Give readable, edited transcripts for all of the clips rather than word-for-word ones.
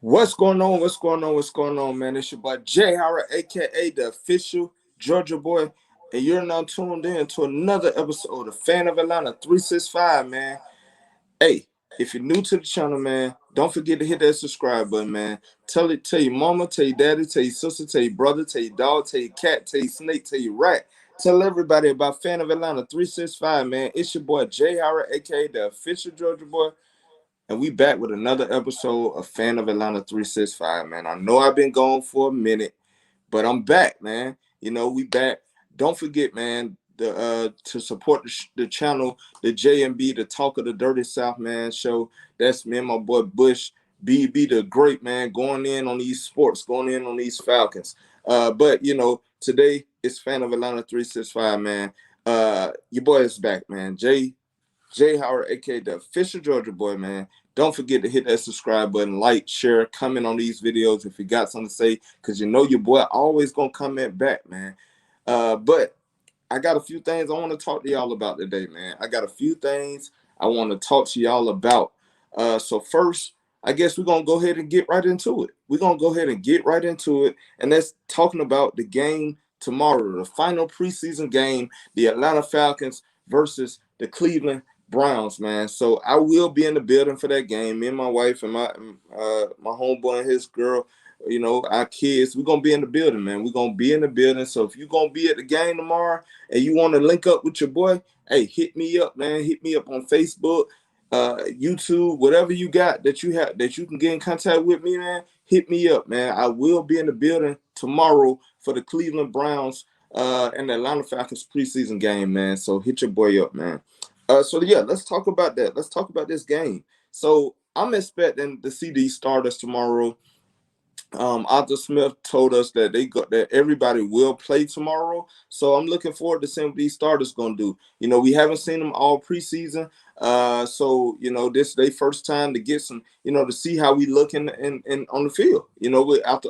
What's going on? What's going on? What's going on, man? It's your boy Jay Howard, aka the official Georgia boy, and you're now tuned in to another episode of Fan of Atlanta 365, man. Hey, if you're new to the channel, man, don't forget to hit that subscribe button, man. Tell your mama, tell your daddy, tell your sister, tell your brother, tell your dog, tell your cat, tell your snake, tell your rat. Tell everybody about Fan of Atlanta 365, man. It's your boy Jay Howard, aka the official Georgia boy. And we back with another episode of Fan of Atlanta 365, man. I know I've been gone for a minute, but I'm back, man. We back. Don't forget, man, to support the channel, the JMB, the Talk of the Dirty South, man, show. That's me and my boy Bush, BB the Great, man, going in on these sports, going in on these Falcons. But, today it's Fan of Atlanta 365, man. Your boy is back, man. Jay Howard, aka the official Georgia boy, man. Don't forget to hit that subscribe button, like, share, comment on these videos if you got something to say, because your boy always gonna comment back, man. But I got a few things I want to talk to y'all about today, man. I got a few things I want to talk to y'all about. So first, I guess we're gonna go ahead and get right into it. And that's talking about the game tomorrow, the final preseason game, the Atlanta Falcons versus the Cleveland Browns, man. So I will be in the building for that game. Me and my wife and my homeboy and his girl, our kids, we're gonna be in the building, man. We're gonna be in the building. So if you're gonna be at the game tomorrow and you want to link up with your boy, hey, hit me up, man. Hit me up on Facebook, YouTube, whatever you got that you can get in contact with me, man. Hit me up, man. I will be in the building tomorrow for the Cleveland Browns and the Atlanta Falcons preseason game, man. So hit your boy up, man. Let's talk about that. Let's talk about this game. So I'm expecting to see these starters tomorrow. Arthur Smith told us that everybody will play tomorrow. So I'm looking forward to seeing what these starters gonna do. We haven't seen them all preseason. This is their first time to get some, to see how we look in on the field.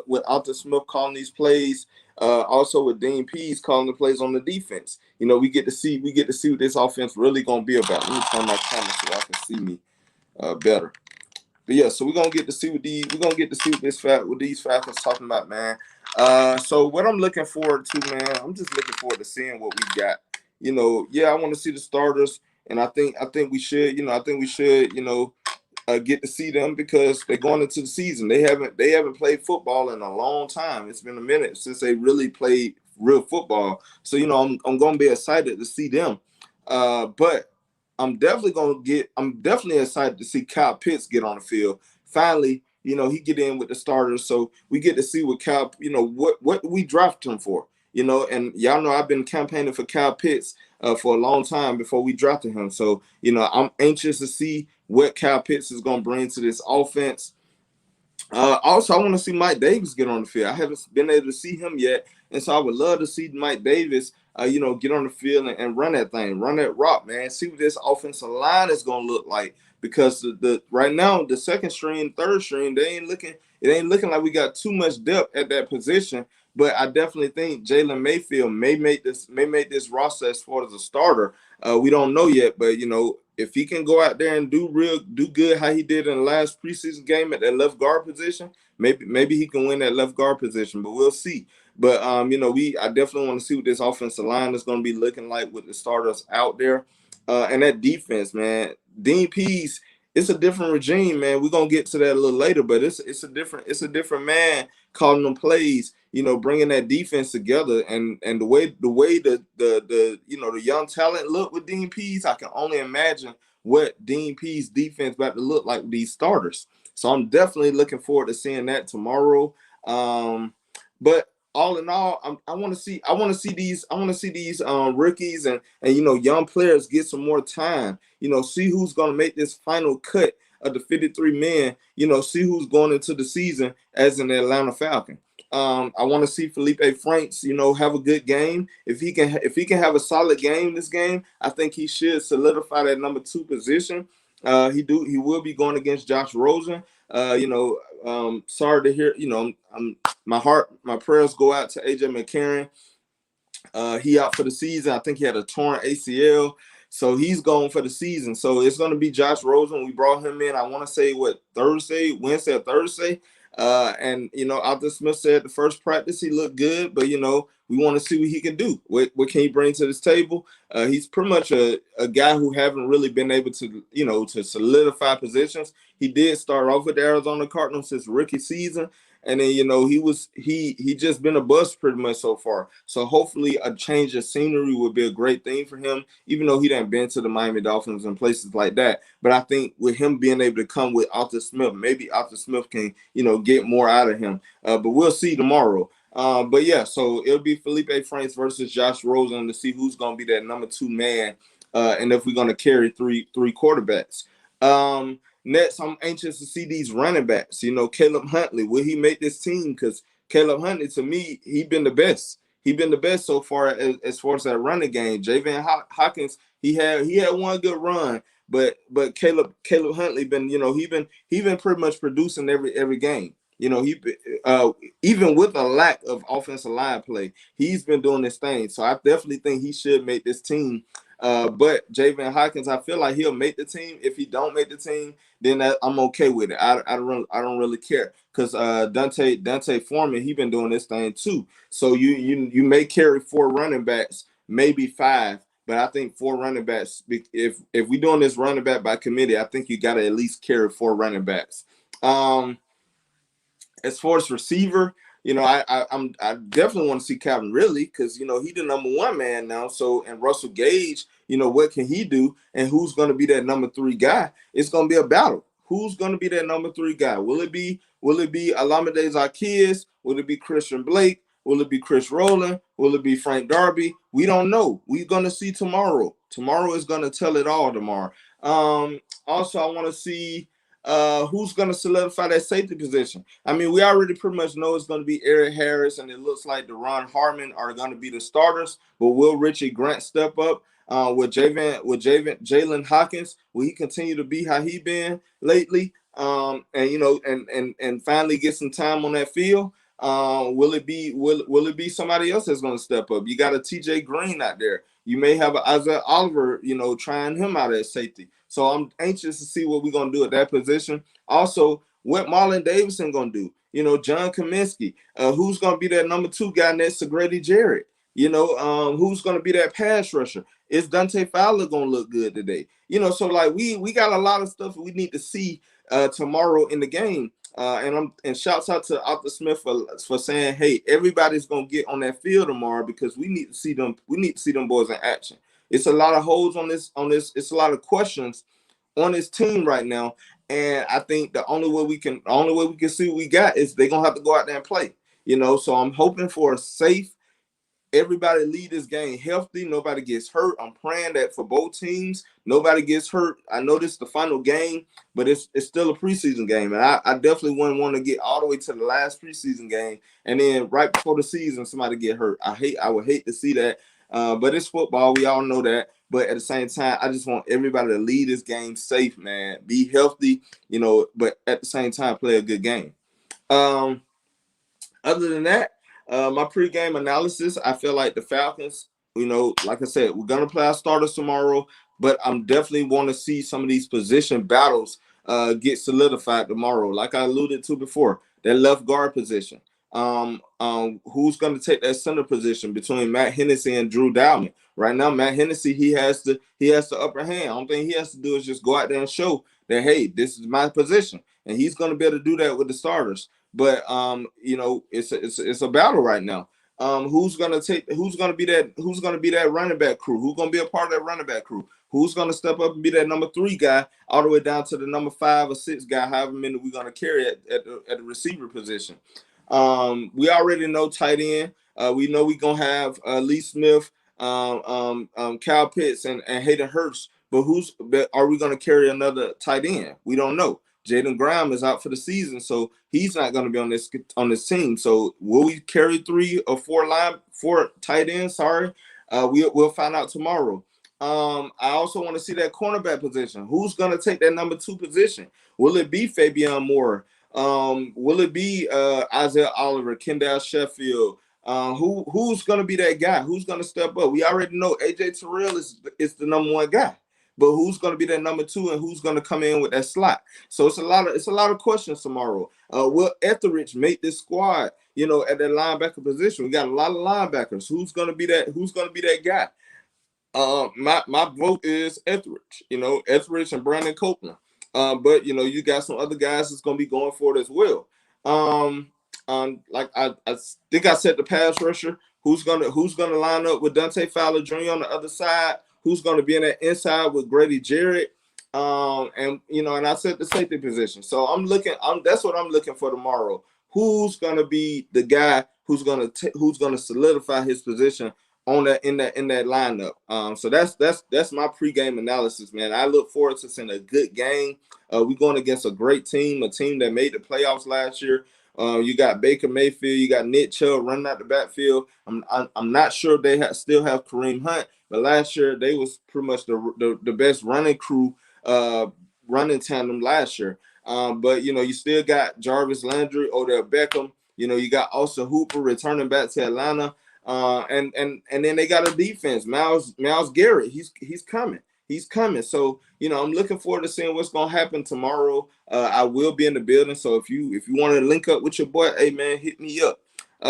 With Arthur Smith calling these plays. Also with Dean Pease calling the plays on the defense. We get to see what this offense really gonna be about. Let me turn my camera so y'all can see me better. But yeah, so we're gonna get to see what these Falcons talking about, man. So what I'm looking forward to, man, I'm just looking forward to seeing what we got. I want to see the starters, and I think we should, get to see them because they're going into the season. They haven't played football in a long time. It's been a minute since they really played real football. So I'm gonna be excited to see them. But I'm definitely excited to see Kyle Pitts get on the field. Finally, he get in with the starters, so we get to see what Kyle, what we draft him for. And y'all know I've been campaigning for Kyle Pitts for a long time before we drafted him. So, I'm anxious to see what Kyle Pitts is going to bring to this offense. Also, I want to see Mike Davis get on the field. I haven't been able to see him yet, and so I would love to see Mike Davis, get on the field and run that thing, run that rock, man. See what this offensive line is going to look like, because the right now the second string, third string, it ain't looking like we got too much depth at that position. But I definitely think Jalen Mayfield may make this roster as far as a starter. We don't know yet, but if he can go out there and do good how he did in the last preseason game at that left guard position, maybe he can win that left guard position. But we'll see. But I definitely want to see what this offensive line is going to be looking like with the starters out there, and that defense, man. Dean Pease, it's a different regime, man. We're gonna get to that a little later, but it's a different man calling them plays, bringing that defense together, and the way the young talent look with Dean Pease, I can only imagine what Dean Pease defense about to look like with these starters. So I'm definitely looking forward to seeing that tomorrow. But all in all, I want to see these rookies and young players get some more time. See who's going to make this final cut of the 53 men. See who's going into the season as an Atlanta Falcon. I want to see Felipe Franks, have a good game. If he can have a solid game this game, I think he should solidify that number 2 position. He will be going against Josh Rosen. Sorry to hear, my prayers go out to AJ McCarron. He out for the season. I think he had a torn ACL. So he's gone for the season. So it's going to be Josh Rosen. We brought him in, I want to say, Wednesday or Thursday. And, Arthur Smith said the first practice he looked good, but, we want to see what he can do. What can he bring to this table? He's pretty much a guy who haven't really been able to, to solidify positions. He did start off with the Arizona Cardinals his rookie season. And then, he just been a bust pretty much so far. So hopefully a change of scenery would be a great thing for him, even though he done been to the Miami Dolphins and places like that. But I think with him being able to come with Arthur Smith, maybe Arthur Smith can, get more out of him. But we'll see tomorrow. But yeah, so it'll be Felipe Franks versus Josh Rosen to see who's going to be that number 2 man, and if we're going to carry three quarterbacks. Next, I'm anxious to see these running backs. Caleb Huntley, will he make this team? Because Caleb Huntley, to me, he been the best. He been the best so far as far as that running game. Javon Hawkins, he had one good run, but Caleb Huntley been, he been pretty much producing every game. He even with a lack of offensive line play, he's been doing this thing. So I definitely think he should make this team. But Javon Hawkins, I feel like he'll make the team. If he don't make the team, then I'm okay with it. I don't really care, because Dante Foreman, he been doing this thing too. So you may carry 4 running backs, maybe 5, but I think 4 running backs. If we doing this running back by committee, I think you got to at least carry 4 running backs. As far as receiver, I definitely want to see Calvin Ridley, because he the number 1 man now. So, and Russell Gage, what can he do, and who's going to be that number 3 guy? It's going to be a battle. Who's going to be that number 3 guy? Will it be Olamide Zaccheaus? Will it be Christian Blake? Will it be Chris Rowland? Will it be Frank Darby? We don't know. We're going to see tomorrow. Tomorrow is going to tell it all tomorrow. Also, I want to see who's going to solidify that safety position. I mean, we already pretty much know it's going to be Eric Harris, and it looks like Deron Harmon are going to be the starters. But will Richie Grant step up with Jalen Hawkins? Will he continue to be how he been lately? And finally get some time on that field. Will it be somebody else that's going to step up? You got a TJ Green out there. You may have an Isaiah Oliver, trying him out at safety. So I'm anxious to see what we're going to do at that position. Also, what Marlon Davidson going to do? John Kaminsky, who's going to be that number 2 guy next to Grady Jarrett? Who's going to be that pass rusher? Is Dante Fowler going to look good today? So like we got a lot of stuff we need to see tomorrow in the game. And shouts out to Arthur Smith for saying, hey, everybody's gonna get on that field tomorrow, because we need to see them. We need to see them boys in action. It's a lot of holes on this. It's a lot of questions on this team right now. And I think the only way we can see what we got is they're gonna have to go out there and play. So I'm hoping for a safe. Everybody leave this game healthy. Nobody gets hurt. I'm praying that for both teams, nobody gets hurt. I know this is the final game, but it's still a preseason game. And I definitely wouldn't want to get all the way to the last preseason game and then right before the season somebody get hurt. I would hate to see that. But it's football. We all know that. But at the same time, I just want everybody to leave this game safe, man. Be healthy, but at the same time, play a good game. Other than that, my pregame analysis, I feel like the Falcons, like I said, we're going to play our starters tomorrow, but I'm definitely want to see some of these position battles get solidified tomorrow. Like I alluded to before, that left guard position. Who's going to take that center position between Matt Hennessy and Drew Dalman? Right now, Matt Hennessy, he has the upper hand. The only thing he has to do is just go out there and show that, hey, this is my position. And he's going to be able to do that with the starters. But it's a battle right now. Who's gonna be that running back crew? Who's gonna be a part of that running back crew? Who's gonna step up and be that number 3 guy all the way down to the number 5 or 6 guy, however many we're gonna carry at the receiver position? We already know tight end. We know we're gonna have Lee Smith, Kyle Pitts, and Hayden Hurst. But are we gonna carry another tight end? We don't know. Jaden Graham is out for the season, so he's not going to be on this team. So will we carry 3 or 4 tight ends? Sorry, we'll find out tomorrow. I also want to see that cornerback position. Who's going to take that number 2 position? Will it be Fabian Moore? Will it be Isaiah Oliver, Kendall Sheffield, Who's gonna be that guy? Who's gonna step up? We already know AJ Terrell is the number one guy, but who's gonna be that number two, and who's gonna come in with that slot? So it's a lot of questions tomorrow. Will Etheridge make this squad? At that linebacker position, we got a lot of linebackers. Who's gonna be that? Who's gonna be that guy? My vote is Etheridge. Etheridge and Brandon Copeland. But you got some other guys that's gonna be going for it as well. Like I think I said the pass rusher. Who's gonna line up with Dante Fowler Jr. on the other side? Who's gonna be in that inside with Grady Jarrett? And I said the safety position. So that's what I'm looking for tomorrow. Who's gonna be the guy who's gonna solidify his position on that in that lineup? So that's my pregame analysis, man. I look forward to seeing a good game. We're going against a great team, a team that made the playoffs last year. You got Baker Mayfield, you got Nick Chubb running out the backfield. I'm not sure they still have Kareem Hunt, but last year they was pretty much the best running crew, running tandem last year. But you still got Jarvis Landry, Odell Beckham. You got Austin Hooper returning back to Atlanta. And then they got a defense. Myles Garrett, he's coming. He's coming. So I'm looking forward to seeing what's gonna happen tomorrow. I will be in the building. So if you want to link up with your boy, hey man, hit me up.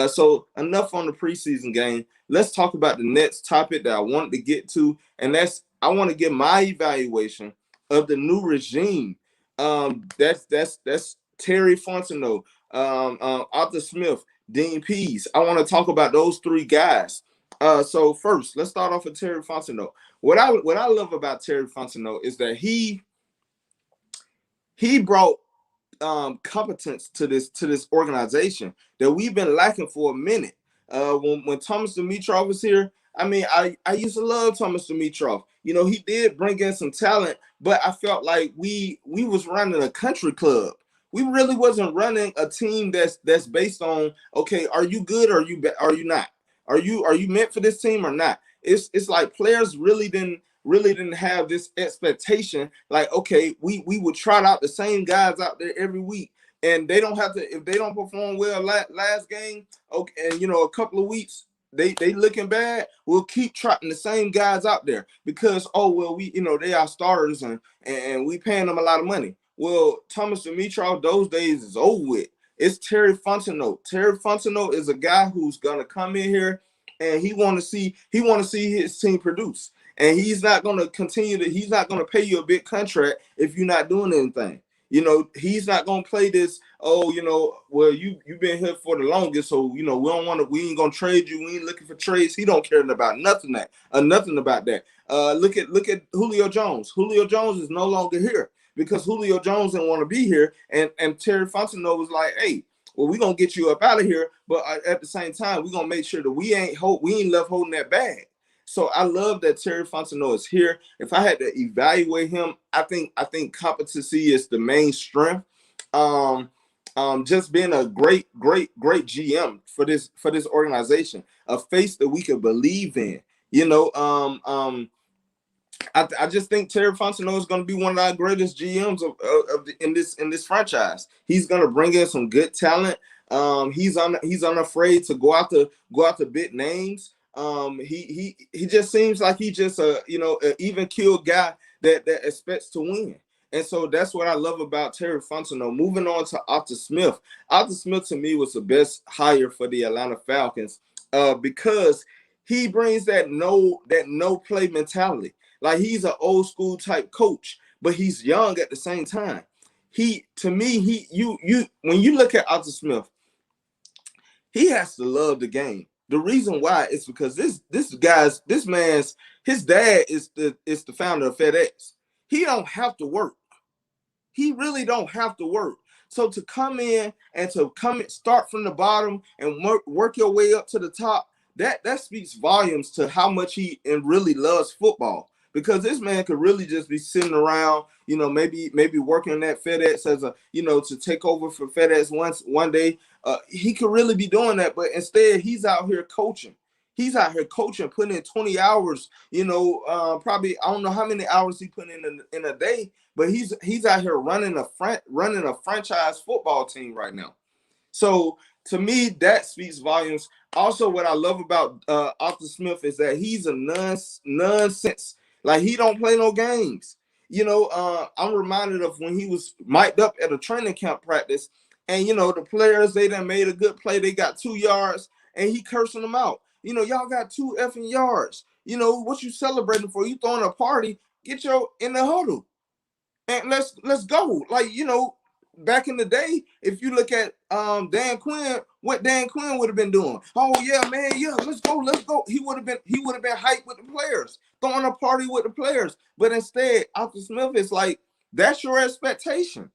So enough on the preseason game. Let's talk about the next topic that I wanted to get to, and that's I want to give my evaluation of the new regime. That's Terry Fontenot, Arthur Smith, Dean Pease. I want to talk about those three guys. So first, let's start off with Terry Fontenot. What I love about Terry Fontenot is that he brought competence to this organization that we've been lacking for a minute. When Thomas Dimitroff was here, I mean, I used to love Thomas Dimitroff. He did bring in some talent, but I felt like we was running a country club. We really wasn't running a team that's based on, okay, are you good or are you not? Are you meant for this team or not? It's like players really didn't have this expectation. Like, okay, we would trot out the same guys out there every week, and they don't have to, if they don't perform well last game, okay, and a couple of weeks they looking bad, we'll keep trotting the same guys out there because they are starters and we paying them a lot of money. Well, Thomas Dimitroff, those days is over with. It's Terry Fontenot. Terry Fontenot is a guy who's gonna come in here and he want to see his team produce. And he's not gonna he's not gonna pay you a big contract if you're not doing anything. He's not gonna play this, well, you've been here for the longest, so we ain't gonna trade you. We ain't looking for trades. He don't care about nothing about that. Look at Julio Jones. Julio Jones is no longer here because Julio Jones didn't want to be here, and Terry Fontenot was like, hey, well, we're gonna get you up out of here, but at the same time, we're gonna make sure that we ain't left holding that bag. So I love that Terry Fontenot is here. If I had to evaluate him, I think competency is the main strength. Just being a great GM for this organization, a face that we can believe in. I just think Terry Fontenot is going to be one of our greatest GMs in this franchise. He's going to bring in some good talent. He's unafraid to go out to big names. He just seems like he just an even keeled guy that expects to win. And so that's what I love about Terry Fontenot. Moving on to Arthur Smith. Arthur Smith to me was the best hire for the Atlanta Falcons because he brings that no play mentality. Like, he's an old school type coach, but he's young at the same time. When you look at Arthur Smith, he has to love the game. The reason why is because his dad is the founder of FedEx. He don't have to work. He really don't have to work. So to come in and start from the bottom and work your way up to the top, that speaks volumes to how much he really loves football. Because this man could really just be sitting around, maybe working at FedEx as to take over for FedEx one day. He could really be doing that, but instead he's out here coaching. He's out here coaching, putting in 20 hours. Probably I don't know how many hours he put in a day, but he's out here running a franchise football team right now. So To me, that speaks volumes. Also, what I love about Arthur Smith is that he's a nonsense. Like, he don't play no games. I'm reminded of when he was mic'd up at a training camp practice, and the players, they done made a good play. They got 2 yards, and he cursing them out. Y'all got 2 effing yards. What you celebrating for? You throwing a party? Get your in the huddle, and let's go. Like, back in the day, if you look at Dan Quinn, what Dan Quinn would have been doing. Oh yeah, man, yeah, let's go. He would have been hyped with the players, throwing a party with the players. But instead, Arthur Smith is like, that's your expectation.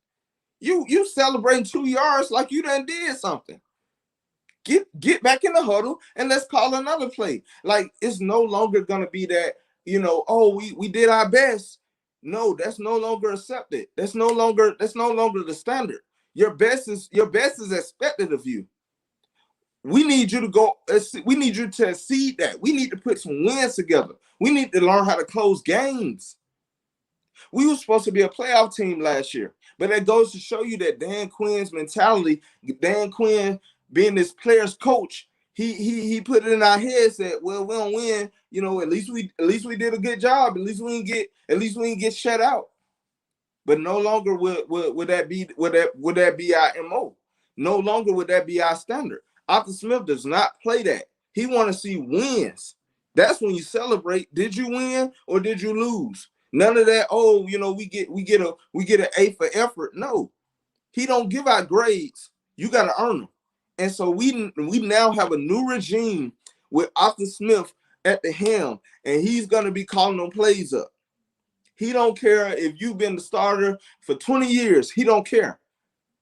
You celebrating 2 yards like you done did something. Get back in the huddle and let's call another play. Like, it's no longer gonna be that, oh, we did our best. No, that's no longer accepted. That's no longer the standard. Your best is expected of you. We need you to go. We need you to exceed that. We need to put some wins together. We need to learn how to close games. We were supposed to be a playoff team last year, but that goes to show you that Dan Quinn's mentality, Dan Quinn being this player's coach, he put it in our heads that, well, we don't win. At least we did a good job. At least we didn't get shut out. But no longer would that be our MO. No longer would that be our standard. Arthur Smith does not play that. He want to see wins. That's when you celebrate. Did you win or did you lose? None of that. Oh, we get an A for effort. No, he don't give out grades. You got to earn them. And so we now have a new regime with Arthur Smith at the helm, and he's gonna be calling them plays up. He don't care if you've been the starter for 20 years. He don't care.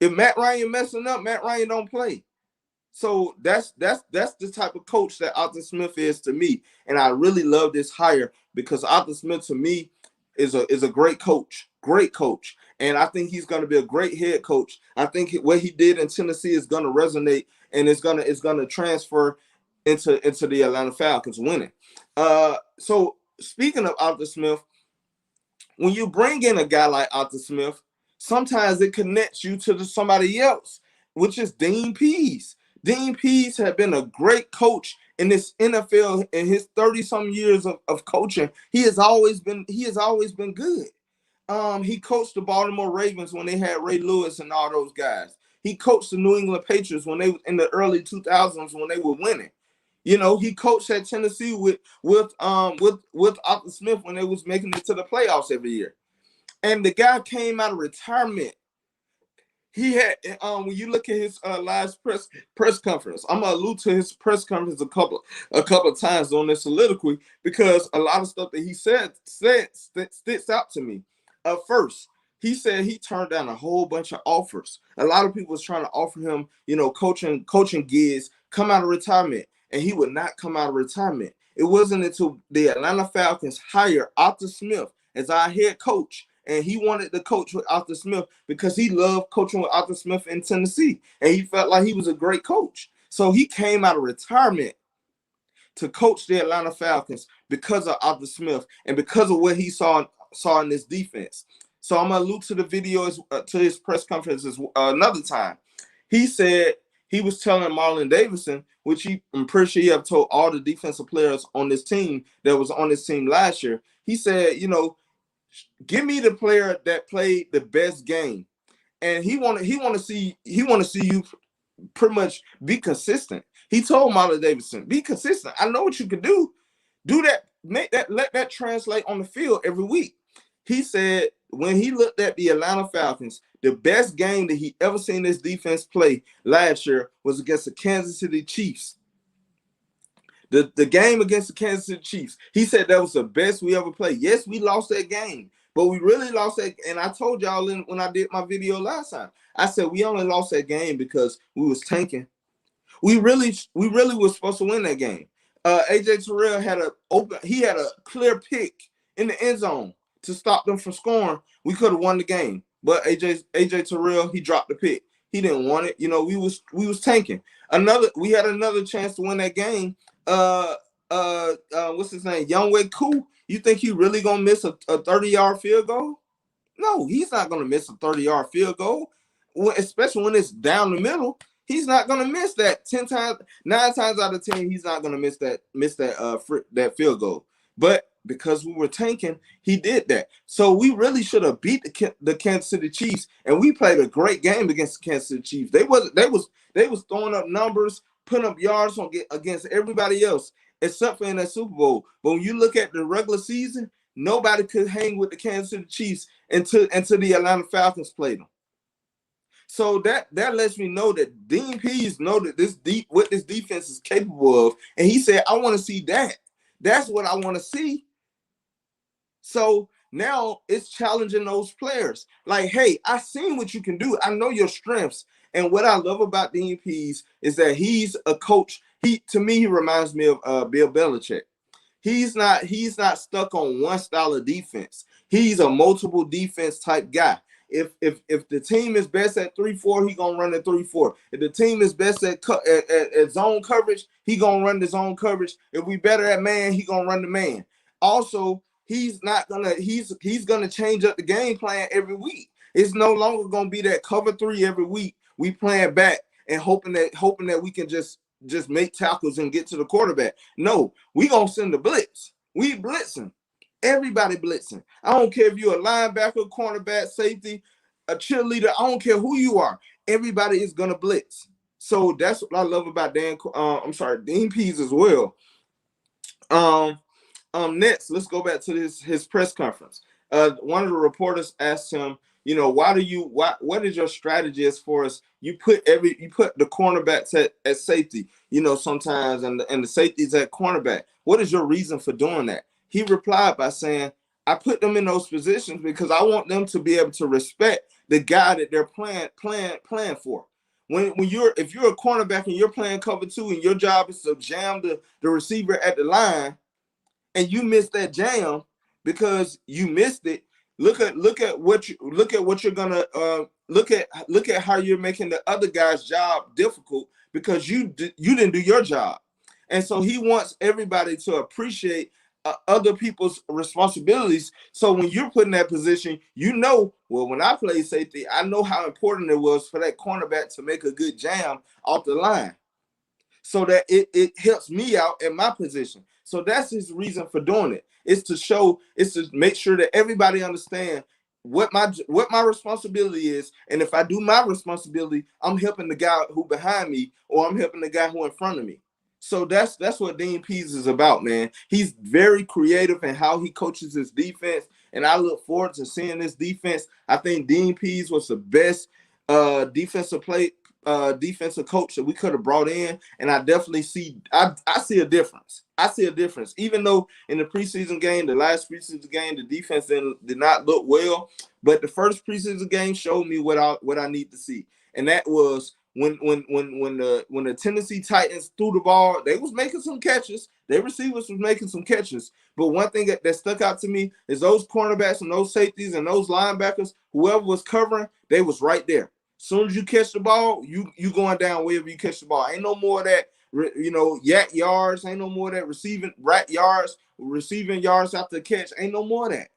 If Matt Ryan messing up, Matt Ryan don't play. So that's the type of coach that Arthur Smith is to me. And I really love this hire because Arthur Smith to me is a great coach. Great coach. And I think he's going to be a great head coach. I think what he did in Tennessee is going to resonate, and it's going to transfer into the Atlanta Falcons winning. So speaking of Arthur Smith, when you bring in a guy like Arthur Smith, sometimes it connects you to somebody else, which is Dean Pease. Dean Pease had been a great coach in this NFL in his 30-some years of coaching. He has always been good. He coached the Baltimore Ravens when they had Ray Lewis and all those guys. He coached the New England Patriots when they in the early 2000s when they were winning. He coached at Tennessee with Arthur Smith when they was making it to the playoffs every year. And the guy came out of retirement. He had when you look at his last press conference, I'm gonna allude to his press conference a couple of times on this soliloquy because a lot of stuff that he said sticks out to me. First, he said he turned down a whole bunch of offers. A lot of people was trying to offer him, coaching gigs, come out of retirement, and he would not come out of retirement. It wasn't until the Atlanta Falcons hired Arthur Smith as our head coach, and he wanted to coach with Arthur Smith because he loved coaching with Arthur Smith in Tennessee, and he felt like he was a great coach. So he came out of retirement to coach the Atlanta Falcons because of Arthur Smith and because of what he saw in this defense. So I'm gonna allude to the video to his press conferences another time. He said he was telling Marlon Davidson, which I'm pretty sure he have told all the defensive players on this team that was on this team last year. He said, give me the player that played the best game, and he want to see you pretty much be consistent. He told Marlon Davidson, be consistent. I know what you can do. Do that. Let that translate on the field every week. He said when he looked at the Atlanta Falcons, the best game that he ever seen this defense play last year was against the Kansas City Chiefs. The game against the Kansas City Chiefs. He said that was the best we ever played. Yes, we lost that game, but we really lost that. And I told y'all when I did my video last time, I said we only lost that game because we was tanking. We really was supposed to win that game. AJ Terrell had a clear pick in the end zone to stop them from scoring. We could have won the game, but AJ Terrell, he dropped the pick. He didn't want it. We was tanking. We had another chance to win that game. What's his name? Younghoe Koo. You think he really gonna miss a 30-yard field goal? No, he's not gonna miss a 30-yard field goal, especially when it's down the middle. He's not gonna miss that 10 times, 9 times out of 10. He's not gonna miss that field goal. But because we were tanking, he did that. So we really should have beat the Kansas City Chiefs, and we played a great game against the Kansas City Chiefs. They was throwing up numbers, putting up yards against everybody else except for in that Super Bowl. But when you look at the regular season, nobody could hang with the Kansas City Chiefs until the Atlanta Falcons played them. So that lets me know that Dean Pease know that what this defense is capable of, and he said, "I want to see that. That's what I want to see." So now it's challenging those players. Like, hey, I seen what you can do. I know your strengths. And what I love about Dean Pease is that he's a coach. To me, he reminds me of Bill Belichick. He's not stuck on one style of defense. He's a multiple defense type guy. If the team is best at 3-4, he gonna run the 3-4. If the team is best at zone coverage, he gonna run the zone coverage. If we better at man, he gonna run the man. Also, he's gonna change up the game plan every week. It's no longer gonna be that cover 3 every week. We playing back and hoping that we can just make tackles and get to the quarterback. No, we gonna send the blitz. We blitzing. Everybody blitzing. I don't care if you're a linebacker, cornerback, safety, a cheerleader. I don't care who you are. Everybody is gonna blitz. So that's what I love about Dean Pease as well. Next, let's go back to his press conference. One of the reporters asked him, what is your strategy as far as you put the cornerbacks at safety, sometimes and the safeties at cornerback. What is your reason for doing that? He replied by saying, I put them in those positions because I want them to be able to respect the guy that they're playing for. If you're a cornerback and you're playing cover 2 and your job is to jam the receiver at the line, and you missed that jam because you missed it, look at what you're gonna look at how you're making the other guy's job difficult because you didn't do your job. And so he wants everybody to appreciate other people's responsibilities. So when you're put in that position, when I played safety, I know how important it was for that cornerback to make a good jam off the line, so that it helps me out in my position. So that's his reason for doing it. It's to make sure that everybody understand what my responsibility is. And if I do my responsibility, I'm helping the guy who behind me, or I'm helping the guy who in front of me. So that's what Dean Pease is about, man. He's very creative in how he coaches his defense, and I look forward to seeing this defense. I think Dean Pease was the best defensive coach that we could have brought in, and I definitely see a difference. I see a difference. Even though in the preseason game, the last preseason game, the defense did not look well, but the first preseason game showed me what I need to see, and that was when the Tennessee Titans threw the ball, they was making some catches. Their receivers was making some catches. But one thing that stuck out to me is those cornerbacks and those safeties and those linebackers, whoever was covering, they was right there. Soon as you catch the ball, you going down wherever you catch the ball. Ain't no more of that, yak yards. Ain't no more of that receiving yards after the catch. Ain't no more of that.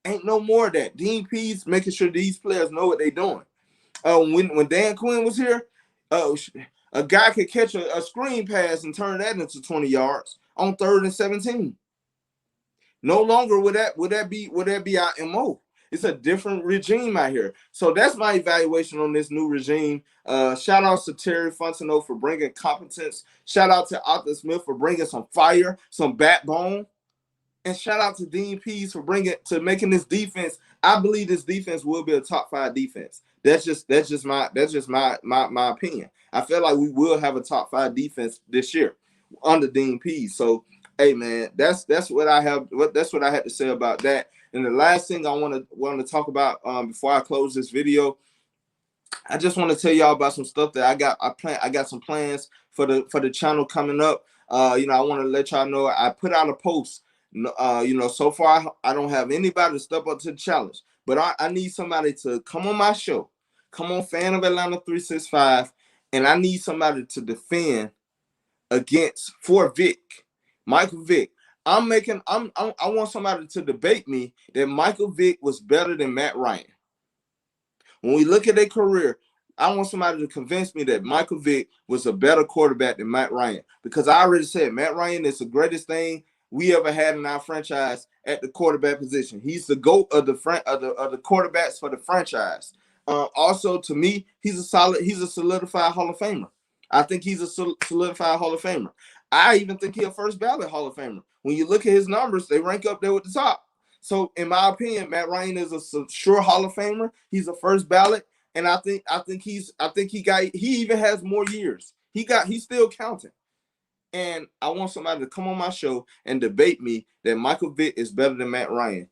Ain't no more of that. Dean Pease making sure these players know what they're doing. When Dan Quinn was here, a guy could catch a screen pass and turn that into 20 yards on 3rd and 17. No longer would that be our MO. It's a different regime out here. So that's my evaluation on this new regime. Shout out to Terry Fontenot for bringing competence. Shout out to Arthur Smith for bringing some fire, some backbone. And shout out to Dean Pease for making this defense. I believe this defense will be a top 5 defense. That's just my opinion. I feel like we will have a top 5 defense this year under Dean Pease. So, hey man, that's what I have. That's what I had to say about that. And the last thing I want to talk about before I close this video, I just want to tell y'all about some stuff that I got. I got some plans for the channel coming up. I want to let y'all know I put out a post. So far I don't have anybody to step up to the challenge, but I need somebody to come on my show, come on FanOfAtlanta365, and I need somebody to defend for Michael Vick. I want somebody to debate me that Michael Vick was better than Matt Ryan. When we look at their career, I want somebody to convince me that Michael Vick was a better quarterback than Matt Ryan, because I already said Matt Ryan is the greatest thing we ever had in our franchise at the quarterback position. He's the GOAT of the quarterbacks for the franchise. Also, to me, he's a solidified Hall of Famer. I think he's a solidified Hall of Famer. I even think he's a first ballot Hall of Famer. When you look at his numbers, they rank up there with the top. So, in my opinion, Matt Ryan is a sure Hall of Famer. He's a first ballot, and I think he even has more years. He's still counting. And I want somebody to come on my show and debate me that Michael Vick is better than Matt Ryan.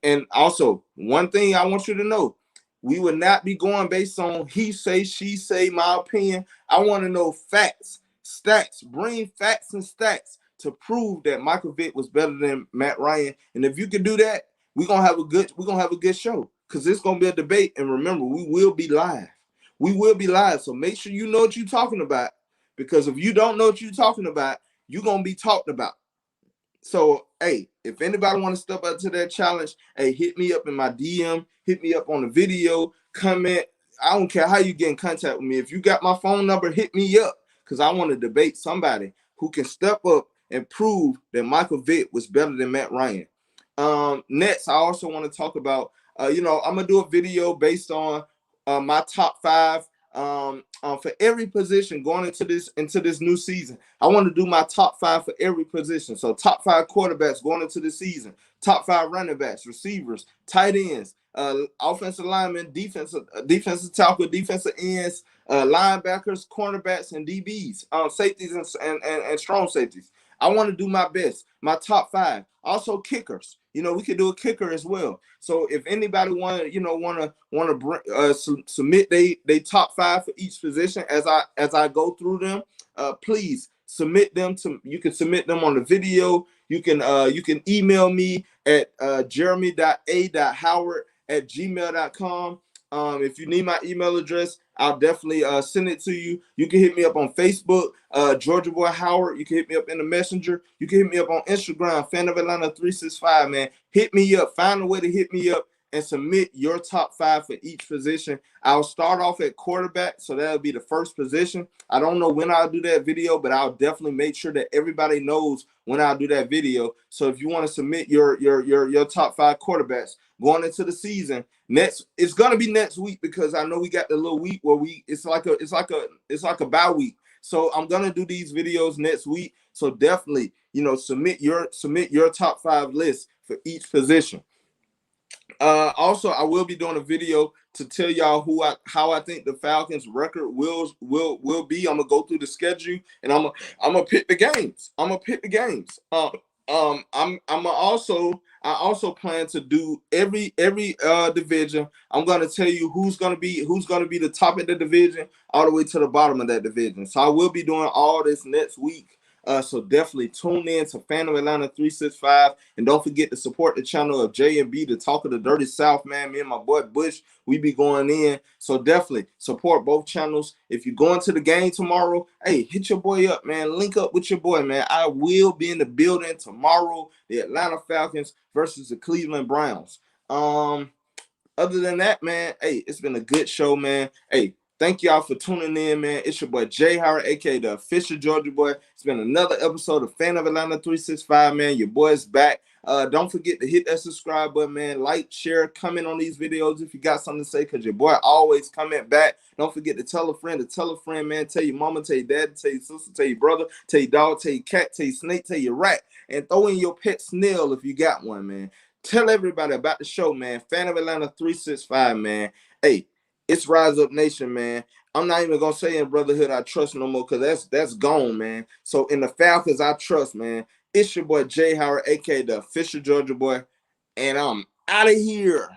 And also, one thing I want you to know, we would not be going based on he say, she say, my opinion. I want to know facts, stats. Bring facts and stats to prove that Michael Vick was better than Matt Ryan. And if you can do that, we're gonna have a good show, because it's gonna be a debate. And remember, we will be live. We will be live. So make sure you know what you're talking about, because if you don't know what you're talking about, you're gonna be talked about. So, hey, if anybody want to step up to that challenge, hey, hit me up in my DM, hit me up on the video, comment. I don't care how you get in contact with me. If you got my phone number, hit me up, because I want to debate somebody who can step up and prove that Michael Vick was better than Matt Ryan. Next, I also want to talk about, I'm going to do a video based on my top 5 for every position going into this new season. I want to do my top 5 for every position. So top 5 quarterbacks going into the season, top 5 running backs, receivers, tight ends, offensive linemen, defensive tackle, defensive ends, linebackers, cornerbacks, and DBs, safeties and strong safeties. I want to do my best, my top 5. Also kickers. We could do a kicker as well. So if anybody want to submit they top 5 for each position as I go through them, please submit them to. You can submit them on the video. You can email me at jeremy.a.howard@gmail.com. If you need my email address, I'll definitely send it to you. You can hit me up on Facebook, Georgia Boy Howard. You can hit me up in the Messenger. You can hit me up on Instagram, FanOfAtlanta365, man. Hit me up. Find a way to hit me up and submit your top 5 for each position. I'll start off at quarterback, so that'll be the first position. I don't know when I'll do that video, but I'll definitely make sure that everybody knows when I'll do that video. So if you want to submit your top 5 quarterbacks going into the season, it's gonna be next week, because I know we got the little week where it's like a bye week. So I'm gonna do these videos next week. So definitely, submit your top 5 list for each position. Also, I will be doing a video to tell y'all how I think the Falcons record will be. I'm gonna go through the schedule, and I'm gonna pick the games. I also plan to do every division. I'm gonna tell you who's gonna be the top of the division all the way to the bottom of that division. So I will be doing all this next week. So definitely tune in to FanOfAtlanta365, and don't forget to support the channel of J&B, the Talk of the Dirty South, man. Me and my boy Bush, we be going in. So definitely support both channels. If you're going to the game tomorrow, hey, hit your boy up, man. Link up with your boy, man. I will be in the building tomorrow. The Atlanta Falcons versus the Cleveland Browns. Other than that, man, hey, it's been a good show, man. Hey, thank y'all for tuning in, man. It's your boy Jay Howard, aka the official Georgia Boy. It's been another episode of Fan of Atlanta 365, man. Your boy's back. Don't forget to hit that subscribe button, man. Like, share, comment on these videos if you got something to say, because your boy always comment back. Don't forget to tell a friend, man. Tell your mama, tell your dad, tell your sister, tell your brother, tell your dog, tell your cat, tell your snake, tell your rat, and throw in your pet snail if you got one, man. Tell everybody about the show, man. Fan of Atlanta 365, man. Hey, it's Rise Up Nation, man. I'm not even gonna say in Brotherhood I trust no more, because that's gone, man. So in the Falcons I trust, man. It's your boy Jay Howard, aka the official Georgia Boy, and I'm out of here.